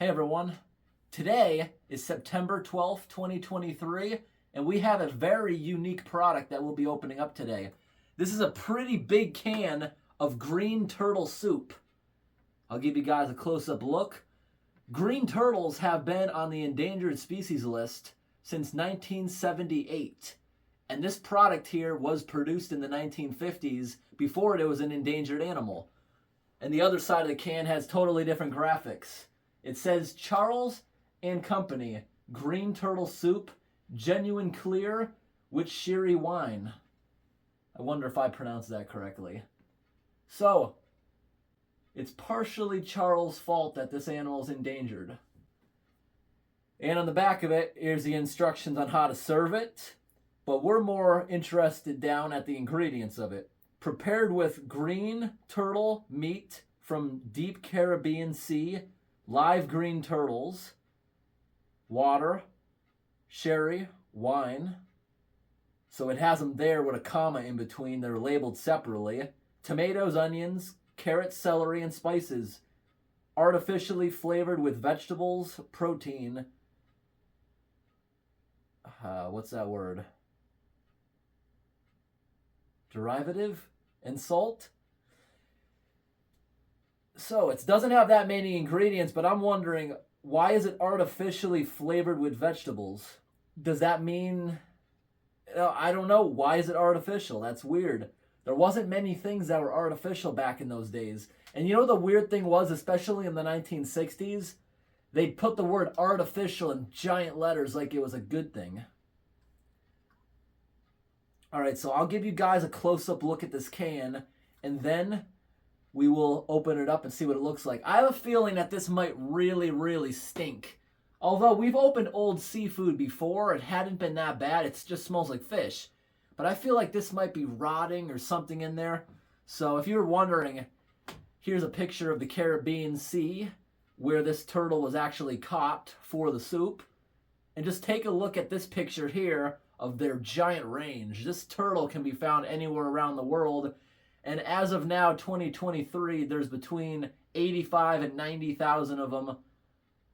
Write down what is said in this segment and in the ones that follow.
Hey everyone, today is September 12th, 2023, and we have a very unique product that we'll be opening up today. This is a pretty big can of green turtle soup. I'll give you guys a close-up look. Green turtles have been on the endangered species list since 1978, and this product here was produced in the 1950s before it was an endangered animal. And the other side of the can has totally different graphics. It says Charles and Company, Green Turtle Soup, Genuine Clear with Sherry Wine. I wonder if I pronounced that correctly. So, it's partially Charles' fault that this animal is endangered. And on the back of it, here's the instructions on how to serve it. But we're more interested down at the ingredients of it. Prepared with green turtle meat from deep Caribbean Sea, live green turtles, water, sherry, wine. So it has them there with a comma in between. They're labeled separately. Tomatoes, onions, carrots, celery, and spices. Artificially flavored with vegetables, protein. What's that word? Derivative? And salt? So it doesn't have that many ingredients, but I'm wondering, why is it artificially flavored with vegetables? Does that mean, I don't know, why is it artificial? That's weird. There wasn't many things that were artificial back in those days. And you know the weird thing was, especially in the 1960s, they'd put the word artificial in giant letters like it was a good thing. Alright, so I'll give you guys a close-up look at this can, and then we will open it up and see what it looks like. I have a feeling that this might really stink. Although we've opened old seafood before, it hadn't been that bad. It just smells like fish. But I feel like this might be rotting or something in there. So if you're wondering, here's a picture of the Caribbean Sea where this turtle was actually caught for the soup. And just take a look at this picture here of their giant range. This turtle can be found anywhere around the world. And as of now, 2023, there's between 85 and 90,000 of them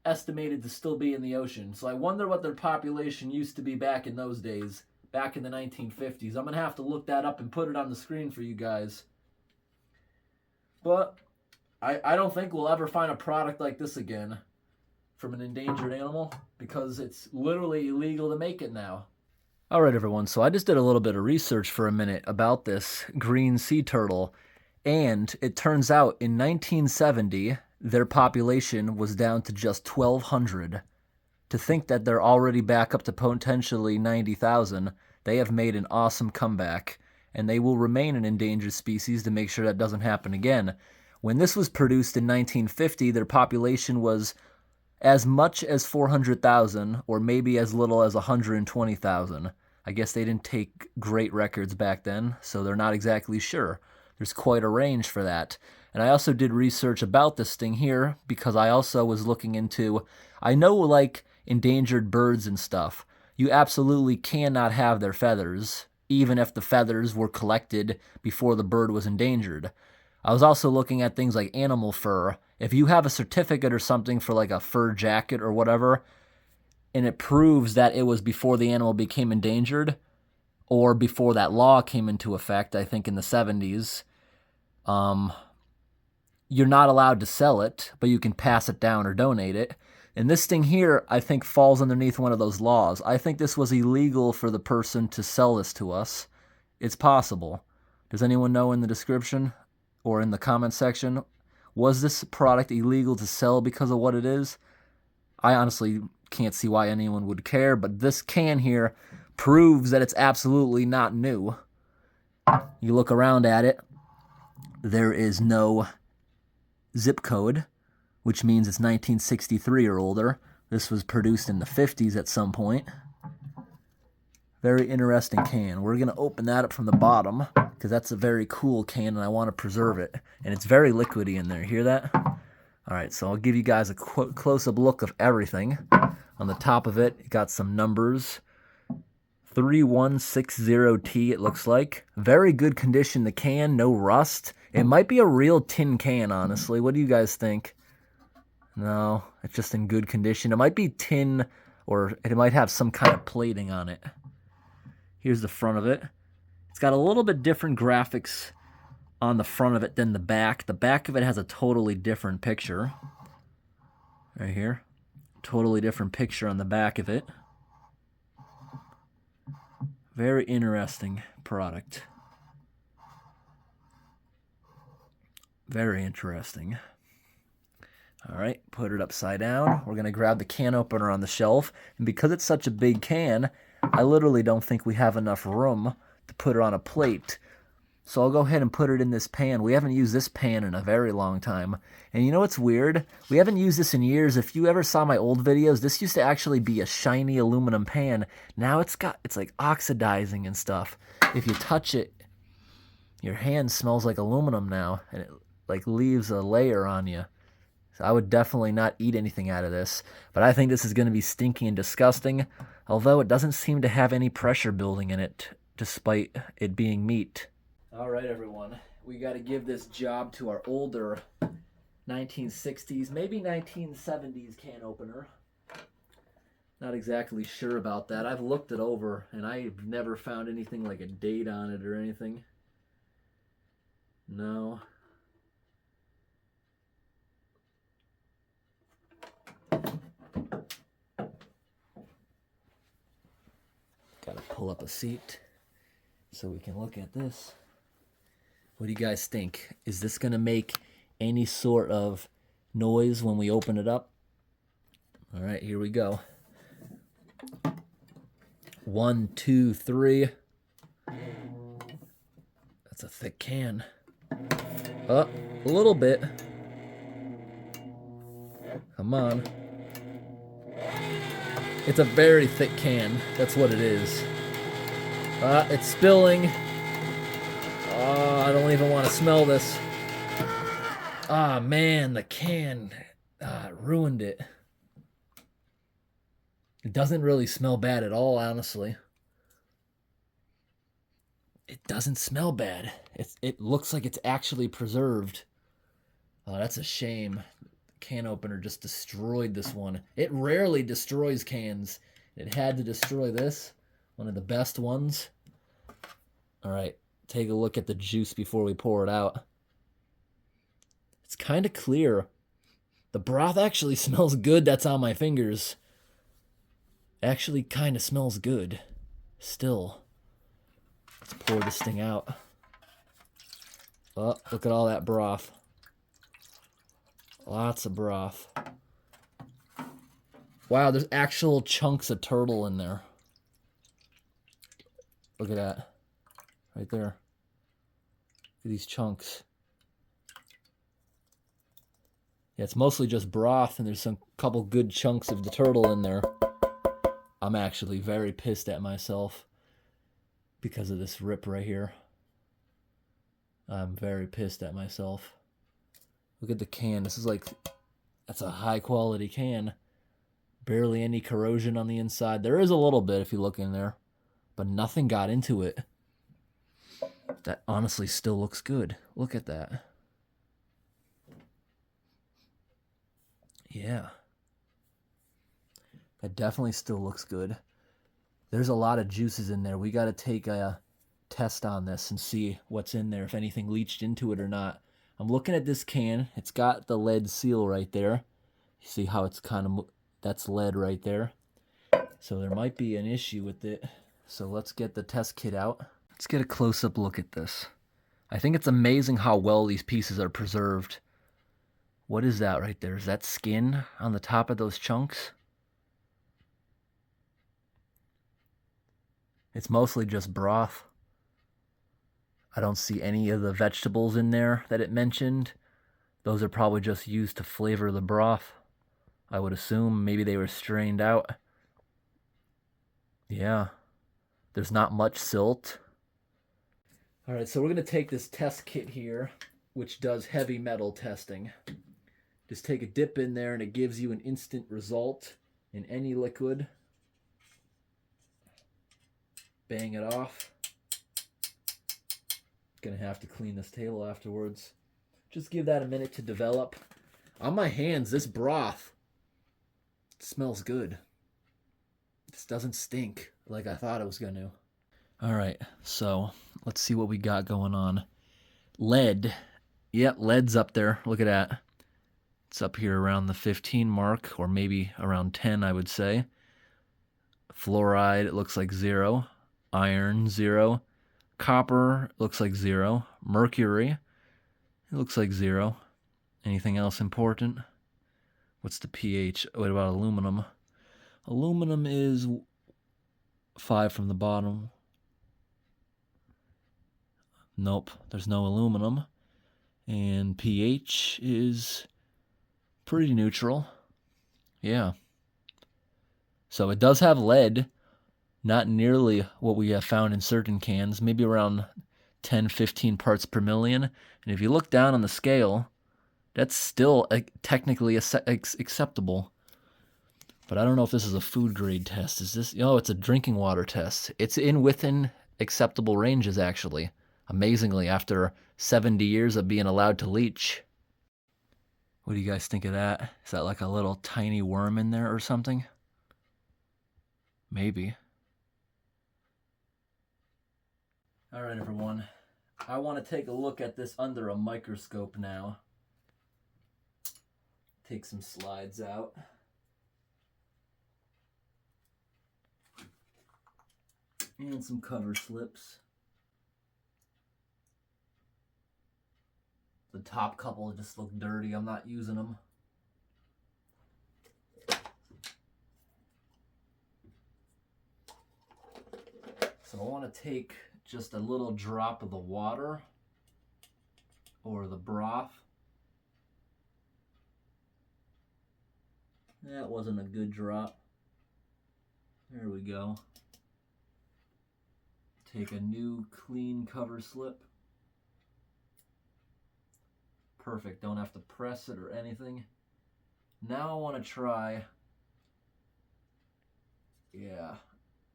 estimated to still be in the ocean. So I wonder what their population used to be back in those days, back in the 1950s. I'm going to have to look that up and put it on the screen for you guys. But I don't think we'll ever find a product like this again from an endangered animal, because it's literally illegal to make it now. Alright everyone, so I just did a little bit of research for a minute about this green sea turtle, and it turns out in 1970, their population was down to just 1,200. To think that they're already back up to potentially 90,000, they have made an awesome comeback, and they will remain an endangered species to make sure that doesn't happen again. When this was produced in 1950, their population was as much as 400,000, or maybe as little as 120,000. I guess they didn't take great records back then, so they're not exactly sure. There's quite a range for that. And I also did research about this thing here, because I also was looking into, I know like endangered birds and stuff, you absolutely cannot have their feathers, even if the feathers were collected before the bird was endangered. I was also looking at things like animal fur. If you have a certificate or something for like a fur jacket or whatever, and it proves that it was before the animal became endangered, or before that law came into effect, I think in the 70s, you're not allowed to sell it, but you can pass it down or donate it. And this thing here, I think, falls underneath one of those laws. I think this was illegal for the person to sell this to us. It's possible. Does anyone know in the description or in the comment section? Was this product illegal to sell because of what it is? I honestly can't see why anyone would care, but this can here proves that it's absolutely not new. You look around at it, there is no zip code, which means it's 1963 or older. This was produced in the 50s at some point. Very interesting can. We're going to open that up from the bottom, because that's a very cool can and I want to preserve it. And it's very liquidy in there. Hear that? Alright, so I'll give you guys a close-up look of everything. On the top of it, it got some numbers. 3160T, it looks like. Very good condition, the can, no rust. It might be a real tin can, honestly. What do you guys think? No, it's just in good condition. It might be tin, or it might have some kind of plating on it. Here's the front of it. It's got a little bit different graphics on the front of it than the back. The back of it has a totally different picture. Right here. Totally different picture on the back of it. Very interesting product. Very interesting. All right, put it upside down. We're gonna grab the can opener on the shelf. And because it's such a big can, I literally don't think we have enough room to put it on a plate. So I'll go ahead and put it in this pan. We haven't used this pan in a very long time. And you know what's weird? We haven't used this in years. If you ever saw my old videos, this used to actually be a shiny aluminum pan. Now it's like oxidizing and stuff. If you touch it, your hand smells like aluminum now, and it like leaves a layer on you. So I would definitely not eat anything out of this, but I think this is going to be stinky and disgusting, although it doesn't seem to have any pressure building in it, despite it being meat. All right, everyone, we got to give this job to our older 1960s, maybe 1970s can opener. Not exactly sure about that. I've looked it over, and I've never found anything like a date on it or anything. No. Gotta pull up a seat so we can look at this. What do you guys think? Is this gonna make any sort of noise when we open it up? All right, here we go. 1, 2, 3. That's a thick can. Oh, a little bit. Come on. It's a very thick can. That's what it is. It's spilling. Oh, I don't even want to smell this. Ah, man, the can ruined it. It doesn't really smell bad at all, honestly. It doesn't smell bad. It looks like it's actually preserved. Oh, that's a shame. The can opener just destroyed this one. It rarely destroys cans. It had to destroy this. One of the best ones. All right, take a look at the juice before we pour it out. It's kind of clear. The broth actually smells good. That's on my fingers. Actually kind of smells good. Still. Let's pour this thing out. Oh, look at all that broth. Lots of broth. Wow, there's actual chunks of turtle in there. Look at that. Right there. Look at these chunks. Yeah, it's mostly just broth, and there's some couple good chunks of the turtle in there. I'm actually very pissed at myself because of this rip right here. I'm very pissed at myself. Look at the can. This is like, that's a high quality can. Barely any corrosion on the inside. There is a little bit if you look in there, but nothing got into it. That honestly still looks good. Look at that. Yeah. That definitely still looks good. There's a lot of juices in there. We got to take a test on this and see what's in there, if anything leached into it or not. I'm looking at this can. It's got the lead seal right there. You see how it's kind of, that's lead right there. So there might be an issue with it. So let's get the test kit out. Let's get a close-up look at this. I think it's amazing how well these pieces are preserved. What is that right there? Is that skin on the top of those chunks? It's mostly just broth. I don't see any of the vegetables in there that it mentioned. Those are probably just used to flavor the broth. I would assume maybe they were strained out. Yeah. There's not much silt. All right, so we're going to take this test kit here, which does heavy metal testing. Just take a dip in there and it gives you an instant result in any liquid. Bang it off. Gonna have to clean this table afterwards. Just give that a minute to develop. On my hands, this broth smells good. This doesn't stink like I thought it was going to. All right, so let's see what we got going on. Lead. Yep, lead's up there. Look at that. It's up here around the 15 mark, or maybe around 10, I would say. Fluoride, it looks like 0. Iron, 0. Copper, looks like 0. Mercury, it looks like 0. Anything else important? What's the pH? What about aluminum? Aluminum is 5 from the bottom. Nope, there's no aluminum. And pH is pretty neutral. Yeah. So it does have lead, not nearly what we have found in certain cans, maybe around 10, 15 parts per million. And if you look down on the scale, that's still technically acceptable. But I don't know if this is a food grade test. Is this? Oh, it's a drinking water test. It's within acceptable ranges, actually. Amazingly, after 70 years of being allowed to leach. What do you guys think of that? Is that like a little tiny worm in there or something? Maybe. All right, everyone. I want to take a look at this under a microscope now. Take some slides out. And some cover slips. The top couple just look dirty. I'm not using them. So I want to take just a little drop of the water or the broth. That wasn't a good drop. There we go. Take a new clean cover slip. Perfect, don't have to press it or anything. Now I want to try, yeah,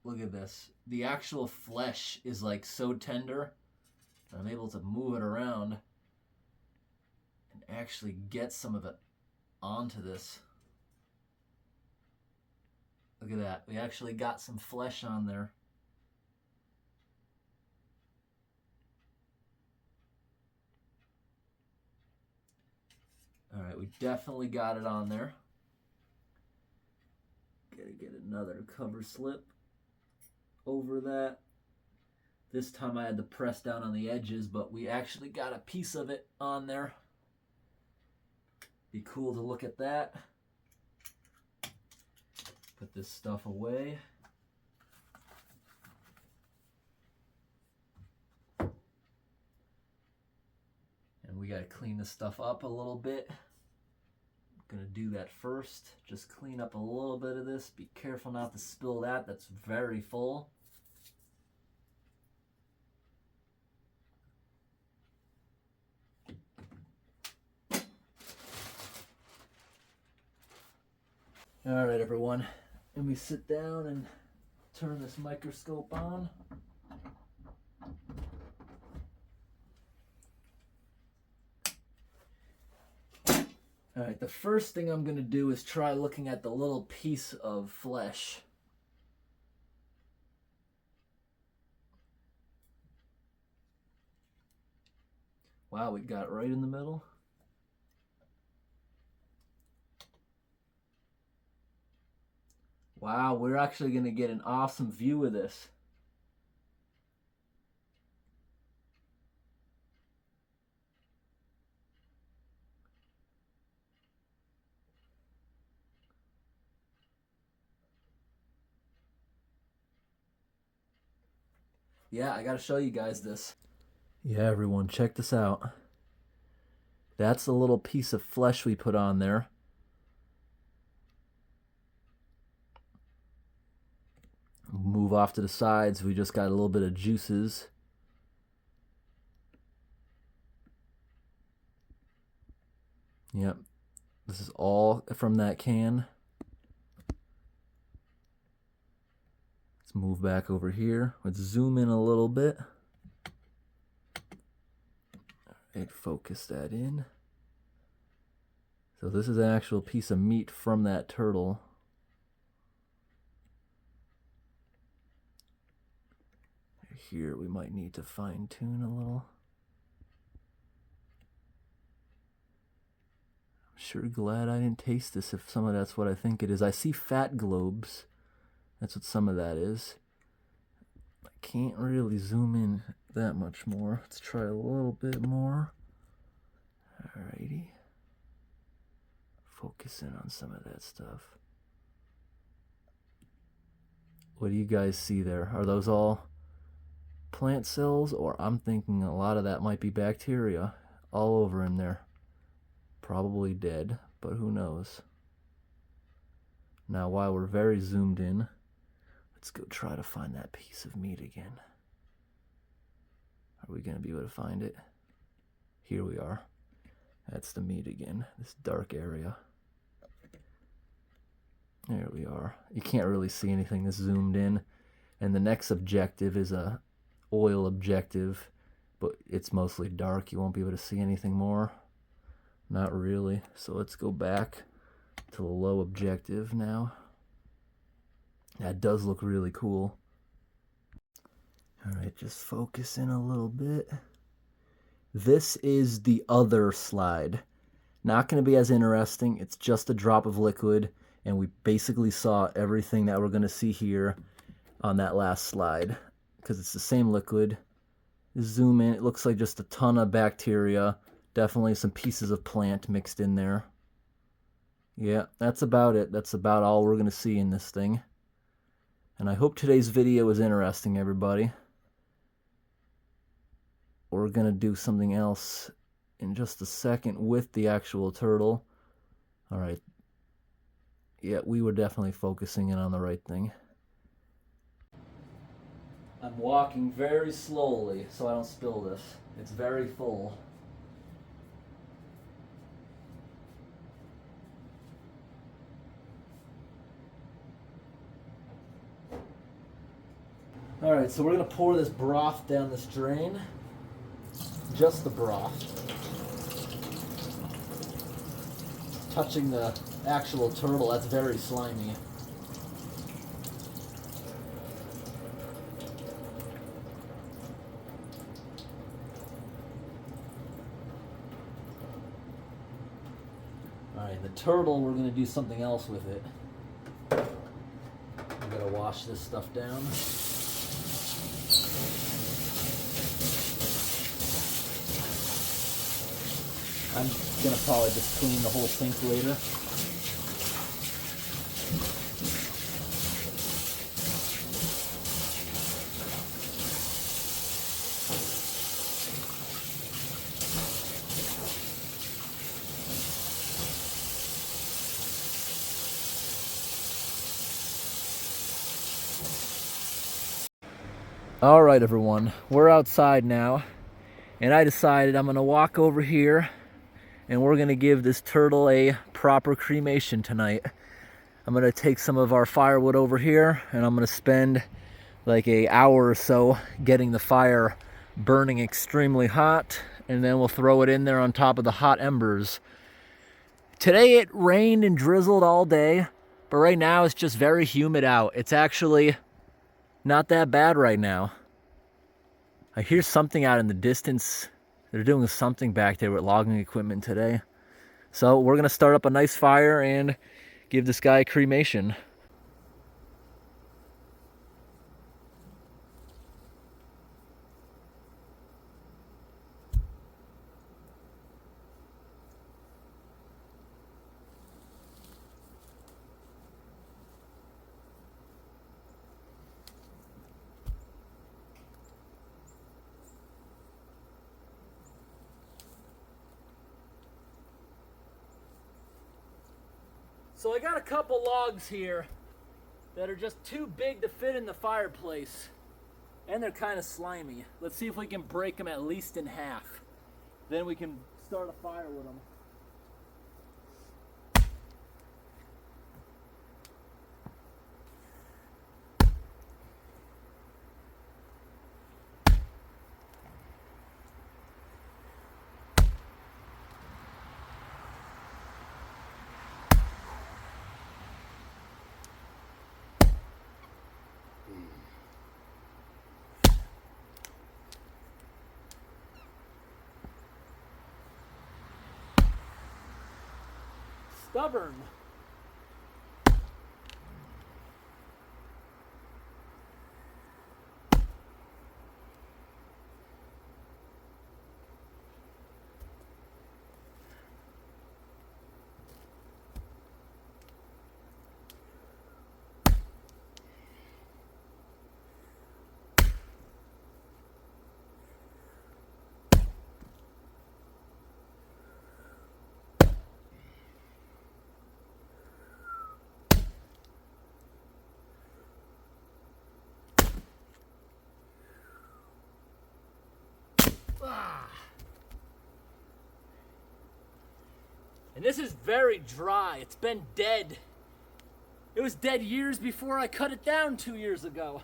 look at this. The actual flesh is like so tender that I'm able to move it around and actually get some of it onto this. Look at that, we actually got some flesh on there. All right, we definitely got it on there. Gotta get another cover slip over that. This time I had to press down on the edges, but we actually got a piece of it on there. Be cool to look at that. Put this stuff away. And we gotta clean this stuff up a little bit. I'm gonna do that first. Just clean up a little bit of this. Be careful not to spill that. That's very full. All right, everyone. Let me sit down and turn this microscope on. All right, the first thing I'm going to do is try looking at the little piece of flesh. Wow, we got right in the middle. Wow, we're actually going to get an awesome view of this. Yeah, I gotta show you guys this. Yeah, everyone, check this out. That's the little piece of flesh we put on there. Move off to the sides. We just got a little bit of juices. Yep, this is all from that can. Move back over here. Let's zoom in a little bit. All right, focus that in. So this is an actual piece of meat from that turtle. Here we might need to fine tune a little. I'm sure glad I didn't taste this if some of that's what I think it is. I see fat globes. That's what some of that is. I can't really zoom in that much more. Let's try a little bit more. Alrighty. Focus in on some of that stuff. What do you guys see there? Are those all plant cells, or I'm thinking a lot of that might be bacteria all over in there? Probably dead, but who knows? Now, while we're very zoomed in, let's go try to find that piece of meat again. Are we going to be able to find it? Here we are. That's the meat again, this dark area. There we are. You can't really see anything that's zoomed in. And the next objective is a oil objective, but it's mostly dark. You won't be able to see anything more. Not really. So let's go back to the low objective now. That does look really cool. All right, just focus in a little bit. This is the other slide. Not going to be as interesting. It's just a drop of liquid, and we basically saw everything that we're going to see here on that last slide because it's the same liquid. Zoom in. It looks like just a ton of bacteria. Definitely some pieces of plant mixed in there. Yeah, that's about it. That's about all we're going to see in this thing. And I hope today's video was interesting, everybody. We're going to do something else in just a second with the actual turtle. All right. Yeah, we were definitely focusing in on the right thing. I'm walking very slowly so I don't spill this. It's very full. All right, so we're gonna pour this broth down this drain. Just the broth. Touching the actual turtle, that's very slimy. All right, the turtle, we're gonna do something else with it. I'm gonna wash this stuff down. I'm gonna probably just clean the whole sink later. All right, everyone, we're outside now, and I decided I'm gonna walk over here and we're gonna give this turtle a proper cremation tonight. I'm gonna take some of our firewood over here and I'm gonna spend like an hour or so getting the fire burning extremely hot, and then we'll throw it in there on top of the hot embers. Today it rained and drizzled all day, but right now it's just very humid out. It's actually not that bad right now. I hear something out in the distance. They're doing something back there with logging equipment today. So we're gonna start up a nice fire and give this guy cremation. So I got a couple logs here that are just too big to fit in the fireplace, and they're kind of slimy. Let's see if we can break them at least in half. Then we can start a fire with them. stubborn. And this is very dry. It's been dead. It was dead years before I cut it down 2 years ago.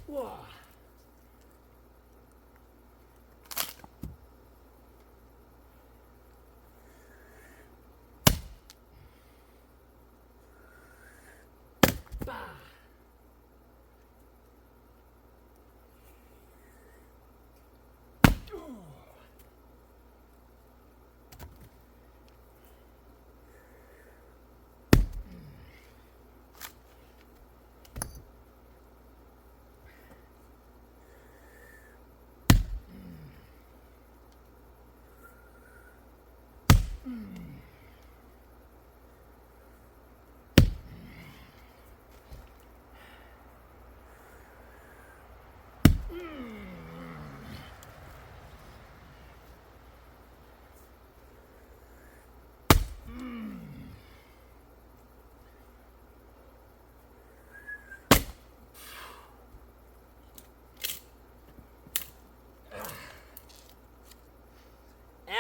Whoa. Bah.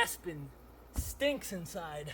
Aspen stinks inside.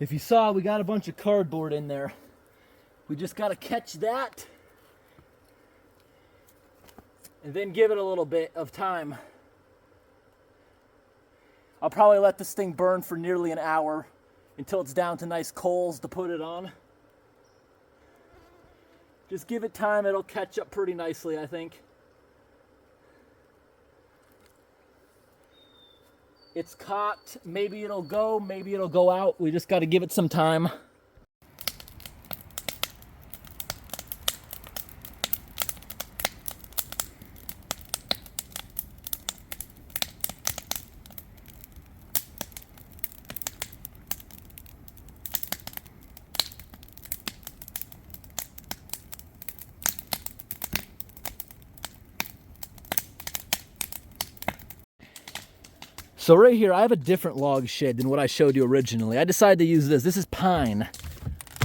If you saw, we got a bunch of cardboard in there. We just got to catch that and then give it a little bit of time. I'll probably let this thing burn for nearly an hour until it's down to nice coals to put it on. Just give it time, it'll catch up pretty nicely, I think. It's caught, maybe it'll go out. We just got to give it some time. So right here, I have a different log shed than what I showed you originally. I decided to use this. This is pine.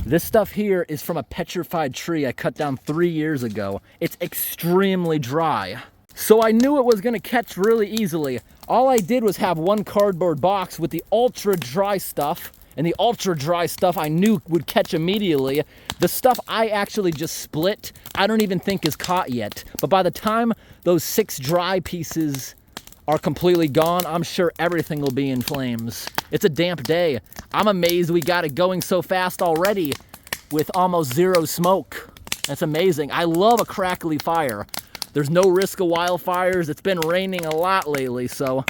This stuff here is from a petrified tree I cut down 3 years ago. It's extremely dry. So I knew it was gonna catch really easily. All I did was have one cardboard box with the ultra dry stuff, and the ultra dry stuff I knew would catch immediately. The stuff I actually just split, I don't even think is caught yet. But by the time those 6 dry pieces are completely gone, I'm sure everything will be in flames. It's a damp day. I'm amazed we got it going so fast already with almost zero smoke. That's amazing. I love a crackly fire. There's no risk of wildfires. It's been raining a lot lately, so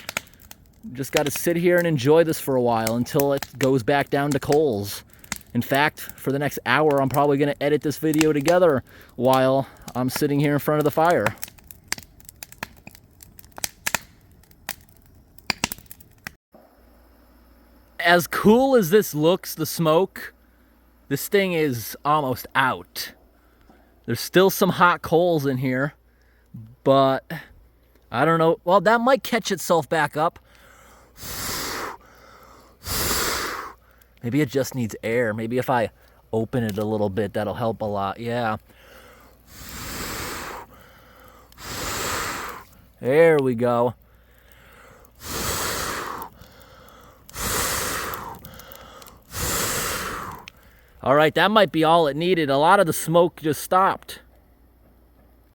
just got to sit here and enjoy this for a while until it goes back down to coals. In fact, for the next hour, I'm probably going to edit this video together while I'm sitting here in front of the fire. As cool as this looks, the smoke, this thing is almost out. There's still some hot coals in here, but I don't know. Well, that might catch itself back up. Maybe it just needs air. Maybe if I open it a little bit, that'll help a lot. Yeah. There we go. All right, that might be all it needed. A lot of the smoke just stopped.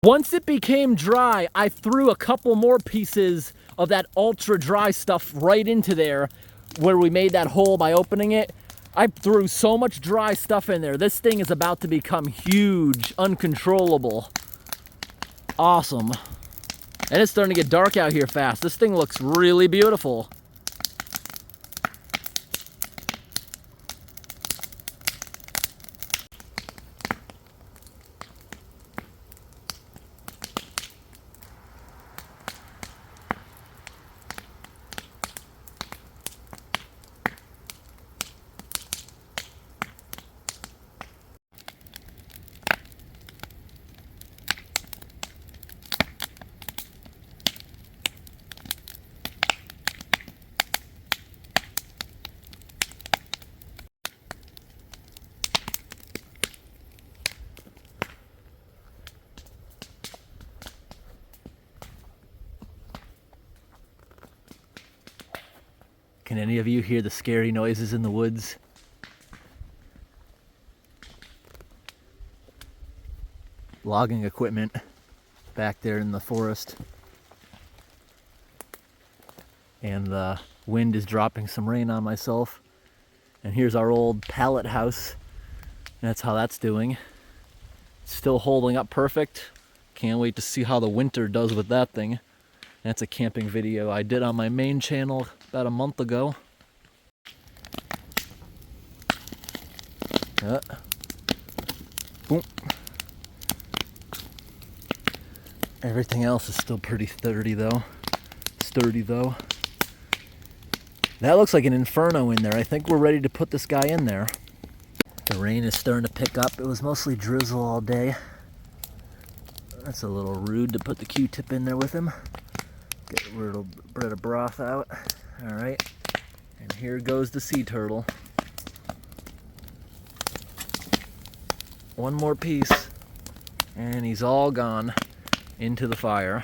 Once it became dry, I threw a couple more pieces of that ultra dry stuff right into there where we made that hole by opening it. I threw so much dry stuff in there. This thing is about to become huge, uncontrollable. Awesome. And it's starting to get dark out here fast. This thing looks really beautiful. Can any of you hear the scary noises in the woods? Logging equipment back there in the forest. And the wind is dropping some rain on myself. And here's our old pallet house. That's how that's doing. It's still holding up perfect. Can't wait to see how the winter does with that thing. That's a camping video I did on my main channel about a month ago. Boom. Everything else is still pretty sturdy though. That looks like an inferno in there. I think we're ready to put this guy in there. The rain is starting to pick up. It was mostly drizzle all day. That's a little rude to put the Q-tip in there with him. Get a little bit of broth out. All right, and here goes the sea turtle. One more piece, and he's all gone into the fire.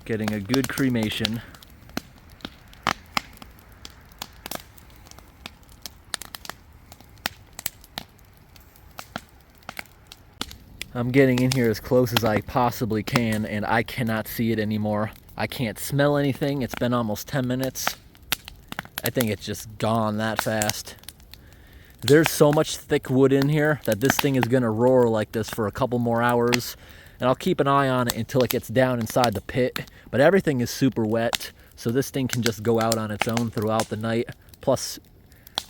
Getting a good cremation. I'm getting in here as close as I possibly can, and I cannot see it anymore. I can't smell anything. It's been almost 10 minutes. I think it's just gone that fast. There's so much thick wood in here that this thing is gonna roar like this for a couple more hours, and I'll keep an eye on it until it gets down inside the pit. But everything is super wet, so this thing can just go out on its own throughout the night. Plus,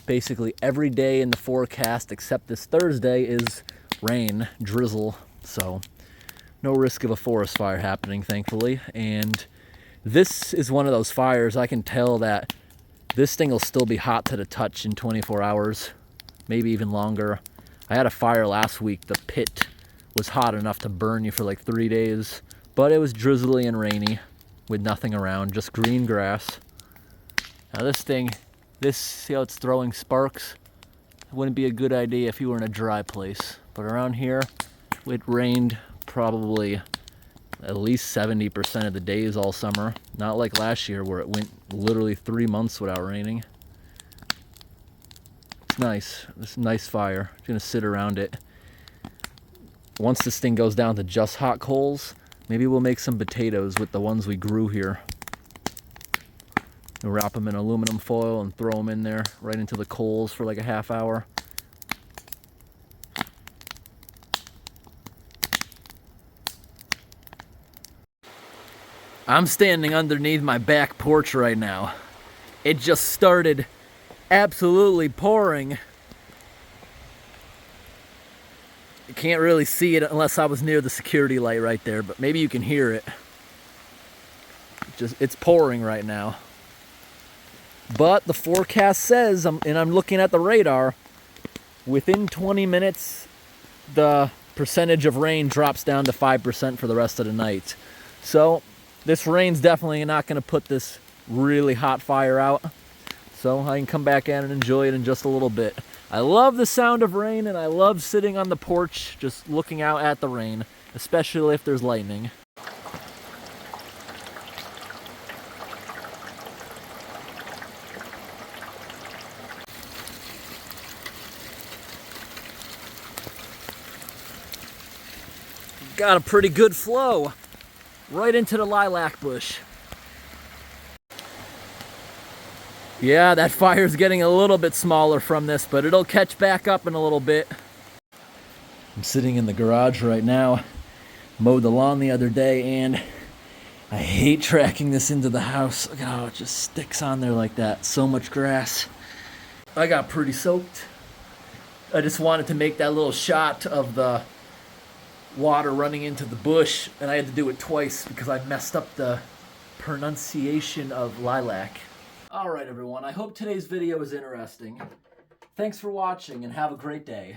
basically every day in the forecast except this Thursday is rain, drizzle, so no risk of a forest fire happening, thankfully. And this is one of those fires I can tell that this thing will still be hot to the touch in 24 hours, maybe even longer. I had a fire last week. The pit was hot enough to burn you for like 3 days, but it was drizzly and rainy, with nothing around, just green grass. Now this thing, see how it's throwing sparks? It wouldn't be a good idea if you were in a dry place. But around here, it rained probably at least 70% of the days all summer. Not like last year where it went literally 3 months without raining. It's nice. This nice fire. I'm gonna sit around it. Once this thing goes down to just hot coals, maybe we'll make some potatoes with the ones we grew here. We'll wrap them in aluminum foil and throw them in there right into the coals for like a half hour. I'm standing underneath my back porch right now. It just started absolutely pouring. You can't really see it unless I was near the security light right there, but maybe you can hear it. It's pouring right now. But the forecast says, and I'm looking at the radar, within 20 minutes, the percentage of rain drops down to 5% for the rest of the night. So this rain's definitely not going to put this really hot fire out. So I can come back in and enjoy it in just a little bit. I love the sound of rain, and I love sitting on the porch just looking out at the rain, especially if there's lightning. Got a pretty good flow right into the lilac bush. Yeah, that fire's getting a little bit smaller from this, but it'll catch back up in a little bit. I'm sitting in the garage right now. Mowed the lawn the other day, and I hate tracking this into the house. Look at how it just sticks on there like that. So much grass. I got pretty soaked. I just wanted to make that little shot of the water running into the bush, and I had to do it twice because I messed up the pronunciation of lilac. Alright everyone, I hope today's video was interesting. Thanks for watching and have a great day.